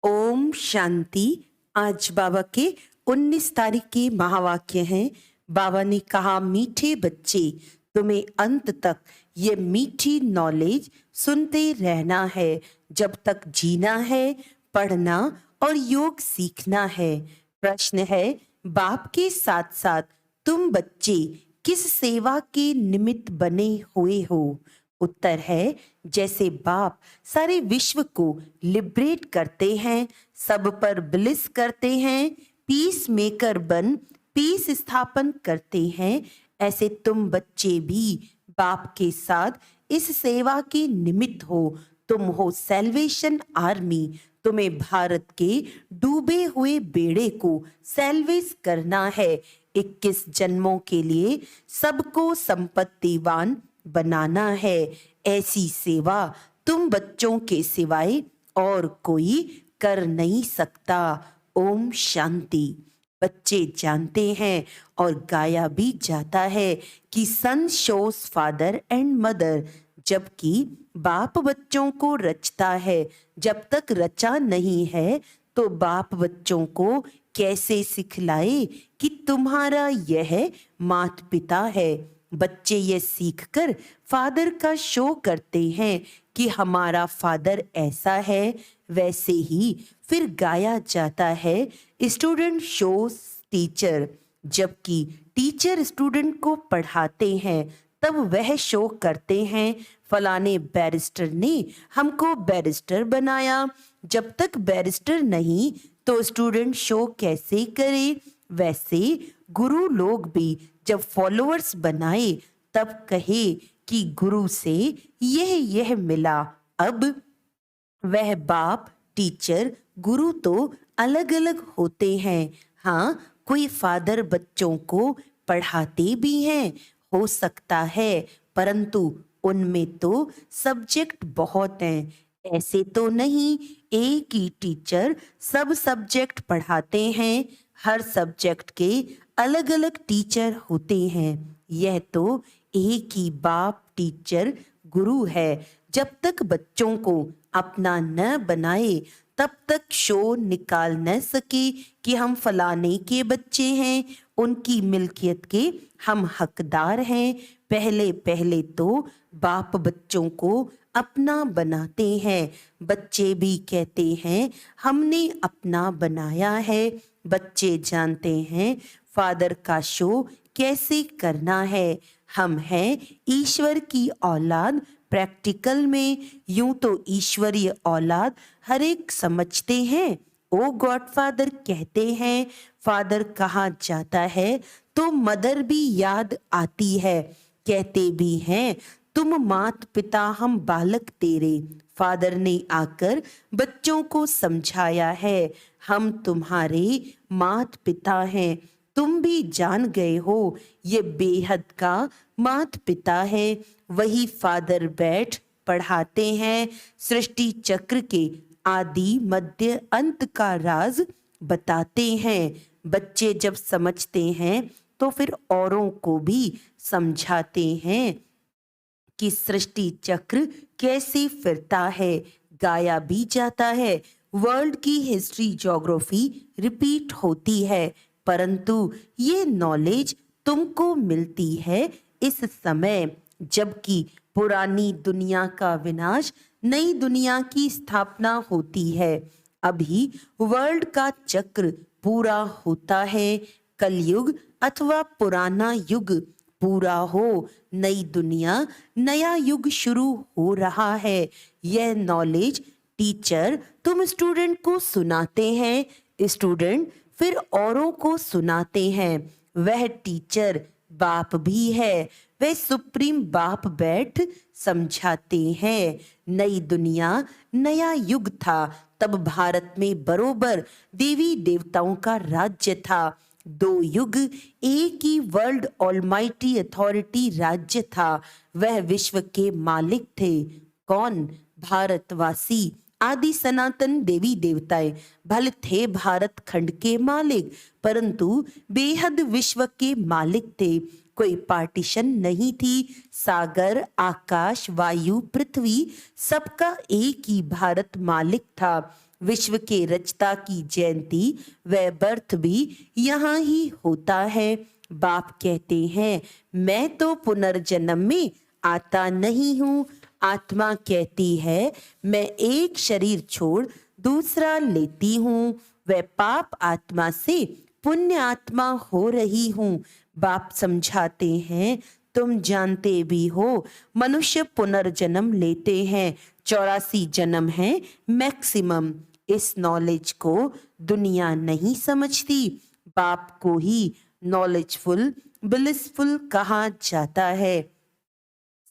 ओम शांति। आज बाबा के 19 तारीख के महावाक्य हैं। बाबा ने कहा, मीठे बच्चे, तुम्हें अंत तक ये मीठी नॉलेज सुनते रहना है। जब तक जीना है, पढ़ना और योग सीखना है। प्रश्न है, बाप के साथ साथ तुम बच्चे किस सेवा के निमित्त बने हुए हो? उत्तर है, जैसे बाप सारे विश्व को लिबरेट करते हैं, सब पर ब्लिस करते हैं, पीस मेकर बन पीस स्थापन करते हैं, ऐसे तुम बच्चे भी बाप के साथ इस सेवा के निमित्त हो। तुम हो सेल्वेशन आर्मी। तुम्हें भारत के डूबे हुए बेड़े को सेल्वेस करना है। 21 जन्मों के लिए सबको संपत्तिवान बनाना है। ऐसी सेवा तुम बच्चों के सिवाय और कोई कर नहीं सकता। ओम शांति। बच्चे जानते हैं और गाया भी जाता है कि सन शोज फादर एंड मदर, जबकि बाप बच्चों को रचता है। जब तक रचा नहीं है तो बाप बच्चों को कैसे सिखलाए कि तुम्हारा यह माता पिता है। बच्चे ये सीखकर फादर का शो करते हैं कि हमारा फादर ऐसा है। वैसे ही फिर गाया जाता है, स्टूडेंट शोज टीचर। जबकि टीचर स्टूडेंट को पढ़ाते हैं तब वह शो करते हैं, फलाने बैरिस्टर ने हमको बैरिस्टर बनाया। जब तक बैरिस्टर नहीं तो स्टूडेंट शो कैसे करे? वैसे गुरु लोग भी जब फॉलोअर्स बनाए तब कहे कि गुरु से यह मिला। अब वह बाप, टीचर, गुरु तो अलग अलग होते हैं। हाँ, कोई फादर बच्चों को पढ़ाते भी हैं, हो सकता है, परंतु उनमें तो सब्जेक्ट बहुत हैं। ऐसे तो नहीं एक ही टीचर सब सब्जेक्ट पढ़ाते हैं। हर सब्जेक्ट के अलग अलग टीचर होते हैं। यह तो एक ही बाप, टीचर, गुरु है। जब तक बच्चों को अपना न बनाए तब तक शो निकाल न सके कि हम फलाने के बच्चे हैं, उनकी मिल्कियत के हम हकदार हैं। पहले पहले तो बाप बच्चों को अपना बनाते हैं। बच्चे भी कहते हैं हमने अपना बनाया है। बच्चे जानते हैं फादर का शो कैसे करना है। हम हैं ईश्वर की औलाद। प्रैक्टिकल में यूं तो ईश्वरीय औलाद हर एक समझते हैं। ओ गॉडफादर कहते हैं, फादर कहा जाता है तो मदर भी याद आती है। कहते भी हैं तुम मात पिता हम बालक तेरे। फादर ने आकर बच्चों को समझाया है, हम तुम्हारे मात पिता हैं। तुम भी जान गए हो ये बेहद का मात पिता है। वही फादर बैठ पढ़ाते हैं, सृष्टि चक्र के आदि मध्य अंत का राज बताते हैं। बच्चे जब समझते हैं तो फिर औरों को भी समझाते हैं कि सृष्टि चक्र कैसे फिरता है। गाया भी जाता है, वर्ल्ड की हिस्ट्री ज्योग्राफी रिपीट होती है, परंतु ये नॉलेज तुमको मिलती है इस समय, जबकि पुरानी दुनिया का विनाश, नई दुनिया की स्थापना होती है। अभी वर्ल्ड का चक्र पूरा होता है। कलयुग अथवा पुराना युग पूरा हो, नई दुनिया, नया युग शुरू हो रहा है। यह नॉलेज टीचर तुम स्टूडेंट को सुनाते हैं, स्टूडेंट फिर औरों को सुनाते हैं। वह टीचर बाप भी है, वह सुप्रीम बाप बैठ समझाते हैं। नई दुनिया, नया युग था, तब भारत में बरोबर देवी देवताओं का राज्य था। दो युग, एक ही वर्ल्ड ऑलमाइटी अथॉरिटी राज्य था। वह विश्व के मालिक थे। कौन? भारतवासी आदि सनातन देवी देवताएं भले थे भारत खंड के मालिक, परंतु बेहद विश्व के मालिक थे। कोई पार्टीशन नहीं थी। सागर, आकाश, वायु, पृथ्वी, सबका एक ही भारत मालिक था। विश्व के रचता की जयंती व बर्थ भी यहाँ ही होता है। बाप कहते हैं मैं तो पुनर्जन्म में आता नहीं हूँ। आत्मा कहती है मैं एक शरीर छोड़ दूसरा लेती हूँ। वह पाप आत्मा से पुण्य आत्मा हो रही हूँ। बाप समझाते हैं तुम जानते भी हो मनुष्य पुनर्जन्म लेते हैं, 84 जन्म है मैक्सिमम। इस नॉलेज को दुनिया नहीं समझती। बाप को ही नॉलेजफुल ब्लिसफुल कहा जाता है।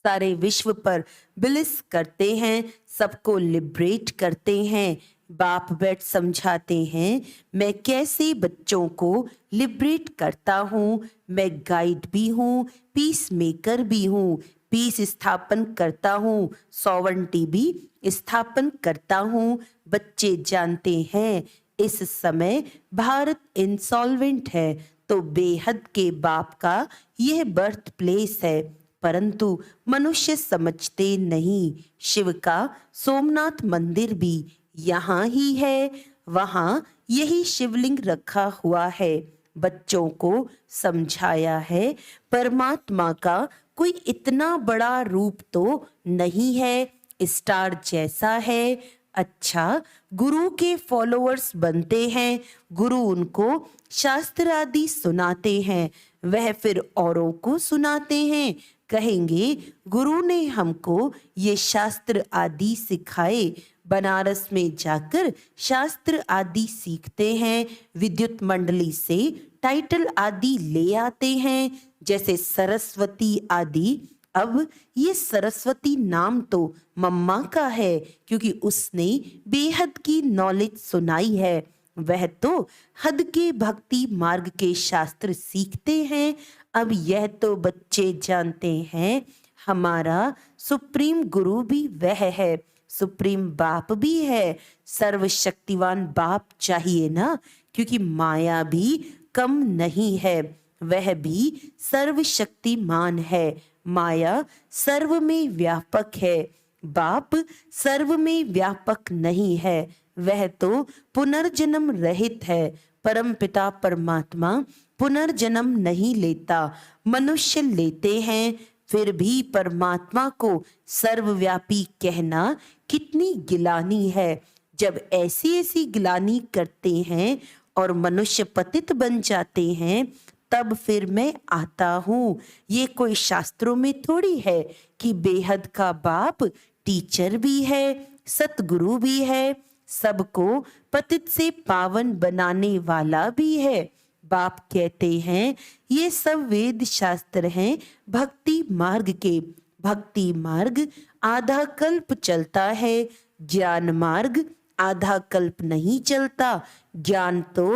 सारे विश्व पर ब्लिस करते हैं, सबको लिबरेट करते हैं। बाप बैठ समझाते हैं मैं कैसे बच्चों को लिबरेट करता हूँ। मैं गाइड भी हूँ, पीस मेकर भी हूँ, पीस स्थापन करता हूँ, सॉवरेंटी भी स्थापन करता हूँ। बच्चे जानते हैं इस समय भारत इंसॉल्वेंट है तो बेहद के बाप का यह बर्थ प्लेस है, परंतु मनुष्य समझते नहीं। शिव का सोमनाथ मंदिर भी यहाँ ही है, वहाँ यही शिवलिंग रखा हुआ है। बच्चों को समझाया है परमात्मा का कोई इतना बड़ा रूप तो नहीं है, स्टार जैसा है। अच्छा, गुरु के फॉलोअर्स बनते हैं, गुरु उनको शास्त्र आदि सुनाते हैं, वह फिर औरों को सुनाते हैं। कहेंगे गुरु ने हमको ये शास्त्र आदि सिखाए। बनारस में जाकर शास्त्र आदि सीखते हैं, विद्युत मंडली से टाइटल आदि ले आते हैं, जैसे सरस्वती आदि। अब ये सरस्वती नाम तो मम्मा का है क्योंकि उसने बेहद की नॉलेज सुनाई है। वह तो हद के भक्ति मार्ग के शास्त्र सीखते हैं। अब यह तो बच्चे जानते हैं हमारा सुप्रीम गुरु भी वह है, सुप्रीम बाप भी है। सर्वशक्तिवान बाप चाहिए ना, क्योंकि माया भी कम नहीं है, वह भी सर्वशक्तिमान है। माया सर्व में व्यापक है, बाप सर्व में व्यापक नहीं है, वह तो पुनर्जन्म रहित है। परमपिता परमात्मा पुनर्जन्म नहीं लेता, मनुष्य लेते हैं। फिर भी परमात्मा को सर्वव्यापी कहना कितनी गिलानी है। जब ऐसी ऐसी गिलानी करते हैं और मनुष्य पतित बन जाते हैं, तब फिर मैं आता हूँ। ये कोई शास्त्रों में थोड़ी है कि बेहद का बाप टीचर भी है, सतगुरु भी है, सबको पतित से पावन बनाने वाला भी है। बाप कहते हैं ये सब वेद शास्त्र हैं भक्ति मार्ग के। भक्ति मार्ग आधा कल्प चलता है, ज्ञान मार्ग आधा कल्प नहीं चलता। ज्ञान तो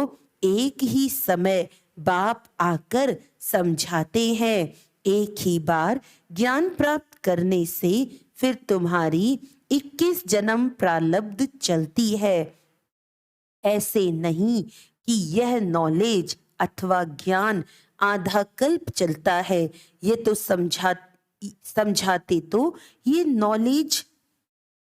एक ही समय बाप आकर समझाते हैं। एक ही बार ज्ञान प्राप्त करने से फिर तुम्हारी 21 जन्म प्रारब्ध चलती है। ऐसे नहीं कि यह नॉलेज अथवा ज्ञान आधा कल्प चलता है। ये तो समझाते तो ये नॉलेज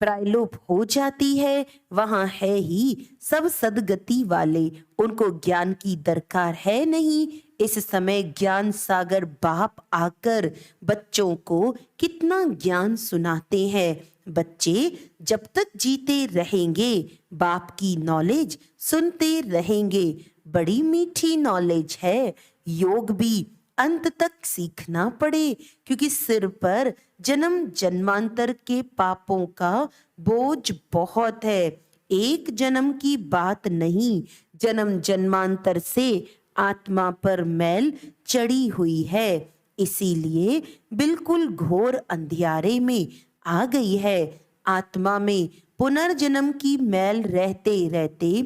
प्रायलोप हो जाती है। वहां है ही सब सदगति वाले, उनको ज्ञान की दरकार है नहीं। इस समय ज्ञान सागर बाप आकर बच्चों को कितना ज्ञान सुनाते हैं। बच्चे जब तक जीते रहेंगे बाप की नॉलेज सुनते रहेंगे। बड़ी मीठी नॉलेज है। योग भी अंत तक सीखना पड़े, क्योंकि सिर पर जन्म जन्मांतर के पापों का बोझ बहुत है। एक जन्म की बात नहीं, जन्म जन्मांतर से आत्मा पर मैल चढ़ी हुई है। इसीलिए बिल्कुल घोर अंधियारे में आ गई है। आत्मा में पुनर्जन्म की मैल रहते रहते,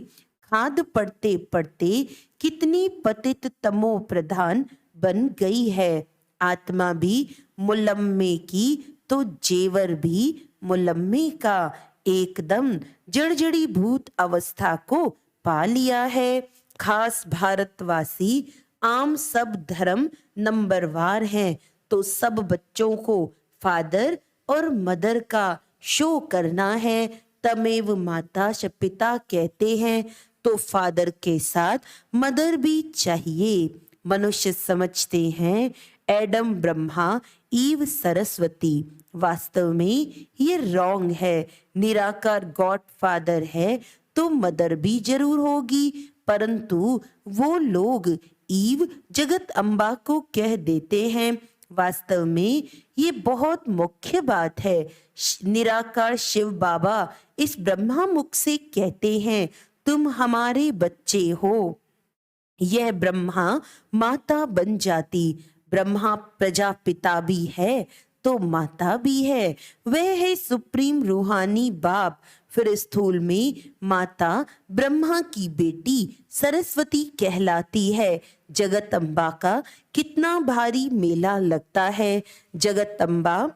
खाद पड़ते पड़ते कितनी पतित तमो प्रधान बन गई है। आत्मा भी मुलम्मे की तो जेवर भी मुलम्मे का, एकदम जड़जड़ी भूत अवस्था को पा लिया है। खास भारतवासी आम सब धर्म नंबरवार हैं, तो सब बच्चों को फादर और मदर का शो करना है। तमेव माता च पिता कहते हैं तो फादर के साथ मदर भी चाहिए। मनुष्य समझते हैं एडम ब्रह्मा, ईव सरस्वती। वास्तव में ये रॉन्ग है। निराकार गॉड फादर है तो मदर भी जरूर होगी, परंतु वो लोग ईव जगत अम्बा को कह देते हैं। वास्तव में ये बहुत मुख्य बात है। निराकार शिव बाबा इस ब्रह्मा मुख से कहते हैं, तुम हमारे बच्चे हो। यह ब्रह्मा माता बन जाती। ब्रह्मा प्रजापिता भी है तो माता भी है। वह है सुप्रीम रूहानी बाप। फिर स्थूल में माता ब्रह्मा की बेटी सरस्वती कहलाती है। जगत अम्बा का कितना भारी मेला लगता है। जगत अम्बा,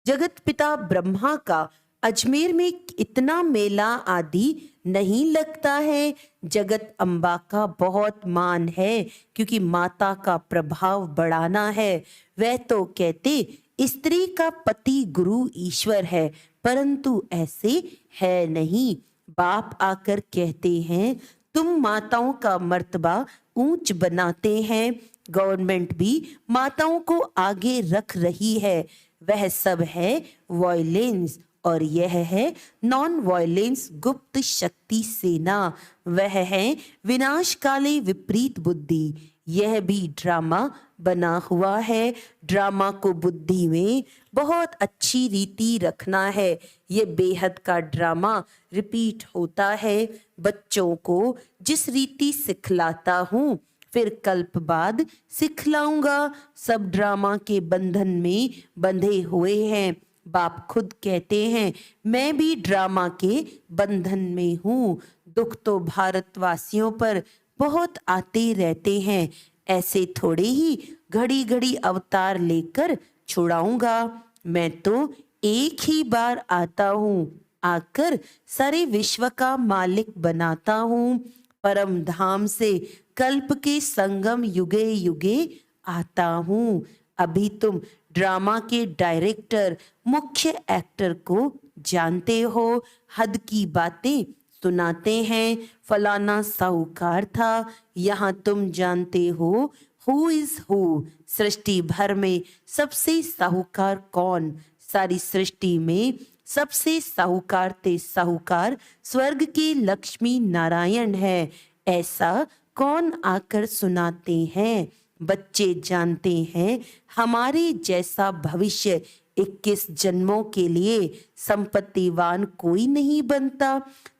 जगत पिता ब्रह्मा का अजमेर में इतना मेला आदि नहीं लगता है। जगत अम्बा का बहुत मान है क्योंकि माता का प्रभाव बढ़ाना है। वह तो कहते स्त्री का पति गुरु ईश्वर है, परंतु ऐसे है नहीं। बाप आकर कहते हैं तुम माताओं का मर्तबा ऊंच बनाते हैं। गवर्नमेंट भी माताओं को आगे रख रही है। वह सब है वायलेंस और यह है नॉन वायलेंस गुप्त शक्ति सेना। वह है विनाशकाले विपरीत बुद्धि। यह भी ड्रामा बना हुआ है। ड्रामा को बुद्धि में बहुत अच्छी रीति रखना है। ये बेहद का ड्रामा रिपीट होता है। बच्चों को जिस रीति सिखलाता हूँ फिर कल्प बाद सिखलाऊंगा। सब ड्रामा के बंधन में बंधे हुए हैं। बाप खुद कहते हैं मैं भी ड्रामा के बंधन में हूँ। दुख तो भारतवासियों पर बहुत आते रहते हैं। ऐसे थोड़े ही घड़ी घड़ी अवतार लेकर छुड़ाऊंगा। मैं तो एक ही बार आता हूँ, आकर सारे विश्व का मालिक बनाता हूँ। परम धाम से कल्प के संगम युगे युगे आता हूँ। अभी तुम ड्रामा के डायरेक्टर, मुख्य एक्टर को जानते हो। हद की बातें सुनाते हैं। फलाना साहूकार था। यहाँ तुम जानते हो हु इज हु। सृष्टि भर में सबसे साहूकार कौन? सारी सृष्टि में सबसे साहूकार ते साहूकार स्वर्ग के लक्ष्मी नारायण है। ऐसा कौन आकर सुनाते हैं? बच्चे जानते हैं हमारे जैसा भविष्य 21 जन्मों के लिए संपत्तिवान कोई नहीं बनता।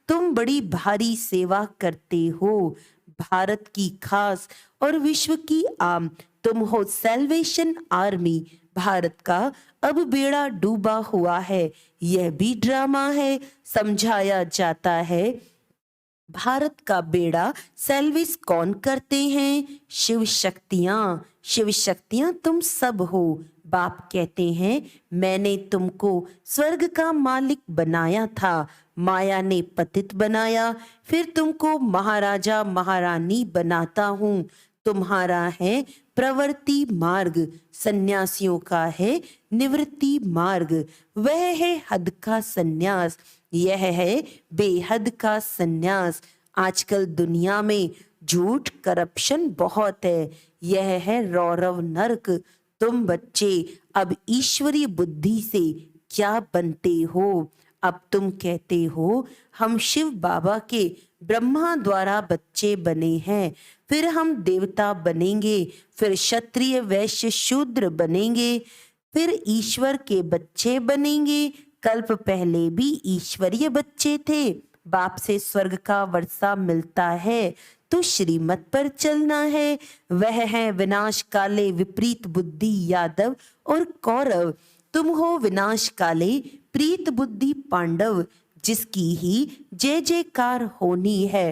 तुम बड़ी भारी सेवा करते हो, भारत की खास और विश्व की आम। तुम हो सैल्वेशन आर्मी। भारत का अब बेड़ा डूबा हुआ है। यह भी ड्रामा है। समझाया जाता है भारत का बेड़ा सैल्वेज कौन करते हैं? शिव शक्तियां। शिव शक्तियां तुम सब हो। बाप कहते हैं मैंने तुमको स्वर्ग का मालिक बनाया था। माया ने पतित बनाया, फिर तुमको महाराजा महारानी बनाता हूँ। तुम्हारा है प्रवृत्ति मार्ग, सन्यासियों का है निवृत्ति मार्ग। वह है हद का सन्यास, यह है बेहद का सन्यास। आजकल दुनिया में झूठ करप्शन बहुत है। यह है रौरव नरक। तुम बच्चे अब ईश्वरीय बुद्धि से क्या बनते हो? अब तुम कहते हो हम शिव बाबा के ब्रह्मा द्वारा बच्चे बने हैं, फिर हम देवता बनेंगे, फिर क्षत्रिय वैश्य शूद्र बनेंगे, फिर ईश्वर के बच्चे बनेंगे। कल्प पहले भी ईश्वरीय बच्चे थे। बाप से स्वर्ग का वर्षा मिलता है तो श्रीमत पर चलना है। वह है विनाश काले विपरीत बुद्धि यादव और कौरव। तुम हो विनाश काले प्रीत बुद्धि पांडव, जिसकी ही जय जयकार होनी है।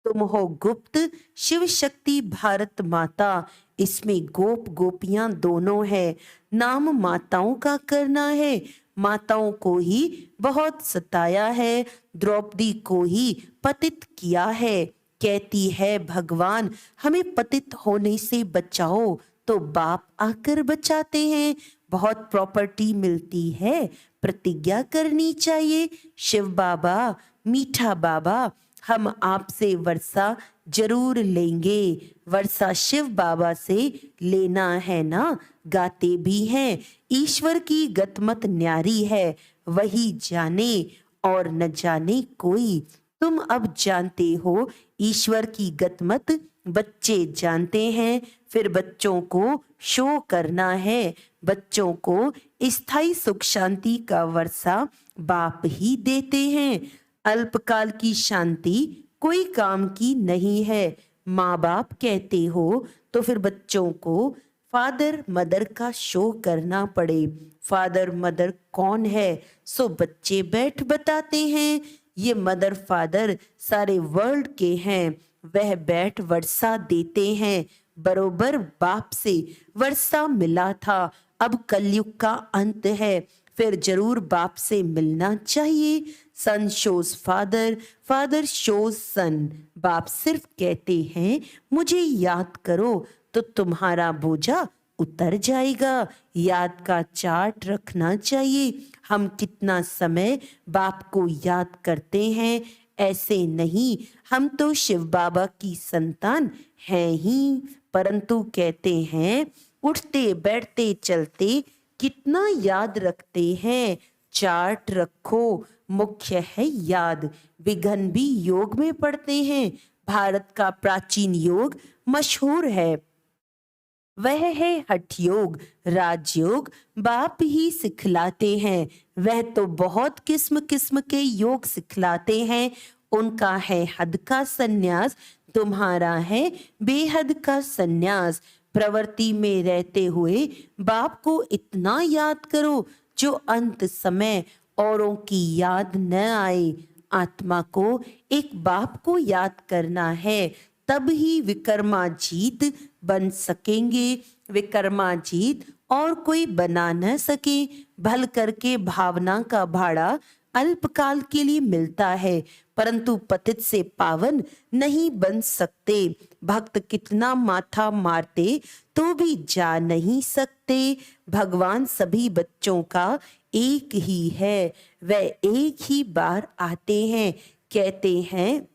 तुम हो गुप्त शिव शक्ति भारत माता। इसमें गोप गोपियां दोनों है। नाम माताओं का करना है। माताओं को ही बहुत सताया है। द्रौपदी को ही पतित किया है। कहती है भगवान हमें पतित होने से बचाओ, तो बाप आकर बचाते हैं। बहुत प्रॉपर्टी मिलती है, प्रतिज्ञा करनी चाहिए। शिव बाबा, मीठा बाबा, हम आपसे वर्षा जरूर लेंगे। वर्षा शिव बाबा से लेना है ना। गाते भी हैं, ईश्वर की गतमत न्यारी है, वही जाने और न जाने कोई। तुम अब जानते हो ईश्वर की गतमत, बच्चे जानते हैं। फिर बच्चों को शो करना है। बच्चों को स्थायी सुख शांति का वर्षा बाप ही देते हैं। अल्पकाल की शांति कोई काम की नहीं है। माँ बाप कहते हो तो फिर बच्चों को फादर मदर का शो करना पड़े। फादर मदर कौन है, सो बच्चे बैठ बताते हैं। ये मदर फादर सारे वर्ल्ड के हैं, वह बैठ वर्षा देते हैं। बरोबर बाप से वर्षा मिला था, अब कलयुग का अंत है, फिर जरूर बाप से मिलना चाहिए। सन शोज फादर, फादर शोज सन। बाप सिर्फ कहते हैं मुझे याद करो, तो तुम्हारा बोझा उतर जाएगा। याद का चार्ट रखना चाहिए। हम कितना समय बाप को याद करते हैं, ऐसे नहीं हम तो शिव बाबा की संतान हैं ही, परंतु कहते हैं उठते बैठते चलते कितना याद रखते हैं। चार्ट रखो, मुख्य है याद। विघन भी योग में पढ़ते हैं। भारत का प्राचीन योग मशहूर है, वह है हठ योग। राजयोग बाप ही सिखलाते हैं, वह तो बहुत किस्म किस्म के योग सिखलाते हैं। उनका है हद का सन्यास, तुम्हारा है बेहद का सन्यास। प्रवृत्ति में रहते हुए बाप को इतना याद करो जो अंत समय औरों की याद न आए। आत्मा को एक बाप को याद करना है, तब ही विक्रमाजीत बन सकेंगे। विक्रमाजीत और कोई बना न सके। भल करके भावना का भाड़ा अल्पकाल के लिए मिलता है, परंतु पतित से पावन नहीं बन सकते। भक्त कितना माथा मारते तो भी जा नहीं सकते। भगवान सभी बच्चों का एक ही है, वह एक ही बार आते हैं। कहते हैं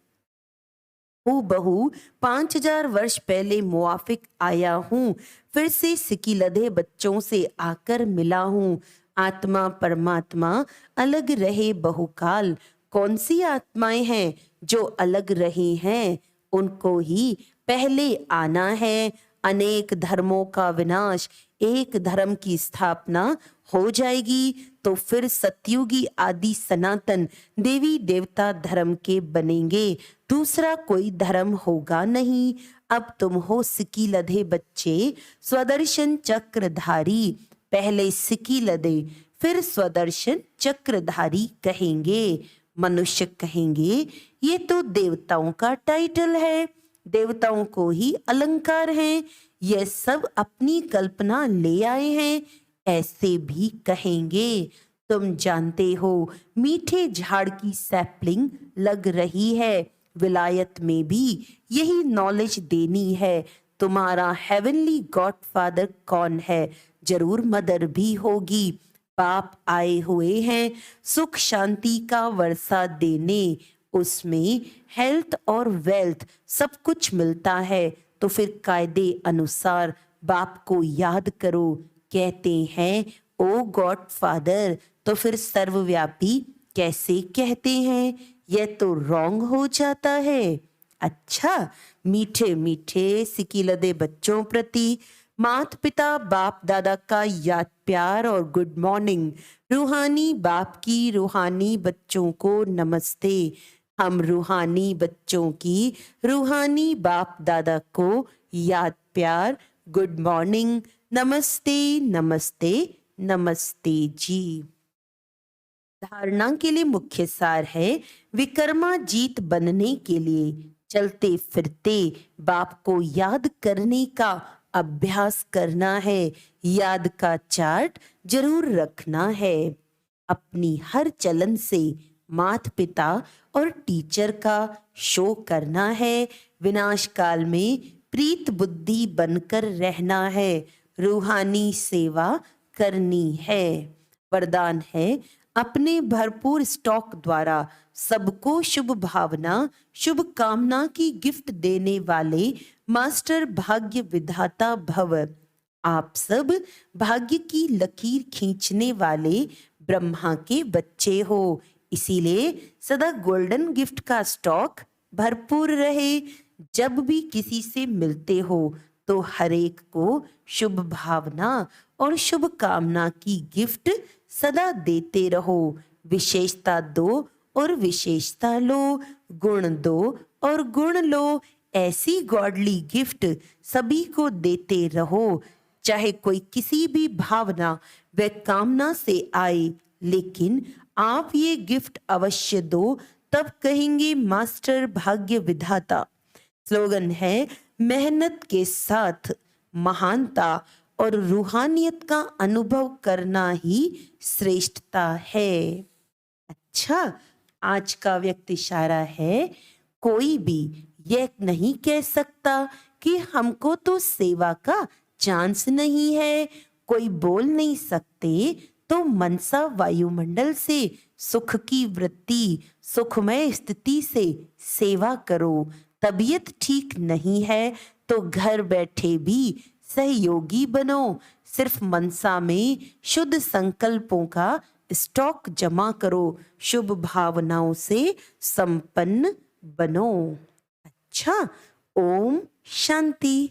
हूबहू 5000 वर्ष पहले मुआफिक आया हूँ, फिर से सिकिलधे बच्चों से आकर मिला हूँ। आत्मा परमात्मा अलग रहे बहुकाल। कौन सी आत्माएं हैं जो अलग रही हैं, उनको ही पहले आना है। अनेक धर्मों का विनाश, एक धर्म की स्थापना हो जाएगी, तो फिर सतयुगी आदि सनातन देवी देवता धर्म के बनेंगे, दूसरा कोई धर्म होगा नहीं। अब तुम हो सिकिलधे बच्चे, स्वदर्शन चक्रधारी। पहले सिकिलधे फिर स्वदर्शन चक्रधारी कहेंगे। मनुष्य कहेंगे ये तो देवताओं का टाइटल है, देवताओं को ही अलंकार हैं, ये सब अपनी कल्पना ले आए हैं, ऐसे भी कहेंगे। तुम जानते हो मीठे झाड़ की सैपलिंग लग रही है, विलायत में भी यही नॉलेज देनी है। तुम्हारा हेवनली गॉडफादर कौन है, जरूर मदर भी होगी। बाप आए हुए हैं सुख शांति का वर्षा देने, उसमें हेल्थ और वेल्थ सब कुछ मिलता है। तो फिर कायदे अनुसार बाप को याद करो। कहते हैं ओ गॉड फादर, तो फिर सर्वव्यापी कैसे कहते हैं, यह तो रॉन्ग हो जाता है। अच्छा, मीठे मीठे सिकिलधे बच्चों प्रति माता पिता बाप दादा का याद प्यार और गुड मॉर्निंग। रूहानी बाप की रूहानी बच्चों को नमस्ते। हम रूहानी बच्चों की रूहानी बाप दादा को याद प्यार, गुड मॉर्निंग, नमस्ते नमस्ते नमस्ते जी। धारणा के लिए मुख्य सार है, विक्रमाजीत बनने के लिए चलते फिरते बाप को याद करने का अभ्यास करना है। याद का चार्ट जरूर रखना है। अपनी हर चलन से माता पिता और टीचर का शो करना है। विनाश काल में प्रीत बुद्धि बनकर रहना है। रूहानी सेवा करनी है। वरदान है, अपने भरपूर स्टॉक द्वारा सबको शुभ भावना शुभ कामना की गिफ्ट देने वाले मास्टर भाग्य विधाता भव। आप सब भाग्य की लकीर खींचने वाले ब्रह्मा के बच्चे हो, इसीलिए सदा गोल्डन गिफ्ट का स्टॉक भरपूर रहे। जब भी किसी से मिलते हो तो हर एक को शुभ भावना और शुभ कामना की गिफ्ट सदा देते रहो। विशेषता दो और विशेषता लो, गुण दो और गुण लो। ऐसी गॉडली गिफ्ट सभी को देते रहो, चाहे कोई किसी भी भावना व कामना से आए, लेकिन आप ये गिफ्ट अवश्य दो, तब कहेंगे मास्टर भाग्य विधाता। स्लोगन है, मेहनत के साथ महानता और रूहानियत का अनुभव करना ही श्रेष्ठता है। अच्छा, आज का व्यक्त इशारा है, कोई भी यह नहीं कह सकता कि हमको तो सेवा का चांस नहीं है। कोई बोल नहीं सकते तो मनसा वायुमंडल से सुख की वृत्ति सुखमय स्थिति से सेवा करो। तबीयत ठीक नहीं है तो घर बैठे भी सहयोगी बनो। सिर्फ मनसा में शुद्ध संकल्पों का स्टॉक जमा करो, शुभ भावनाओं से संपन्न बनो। अच्छा, ओम शांति।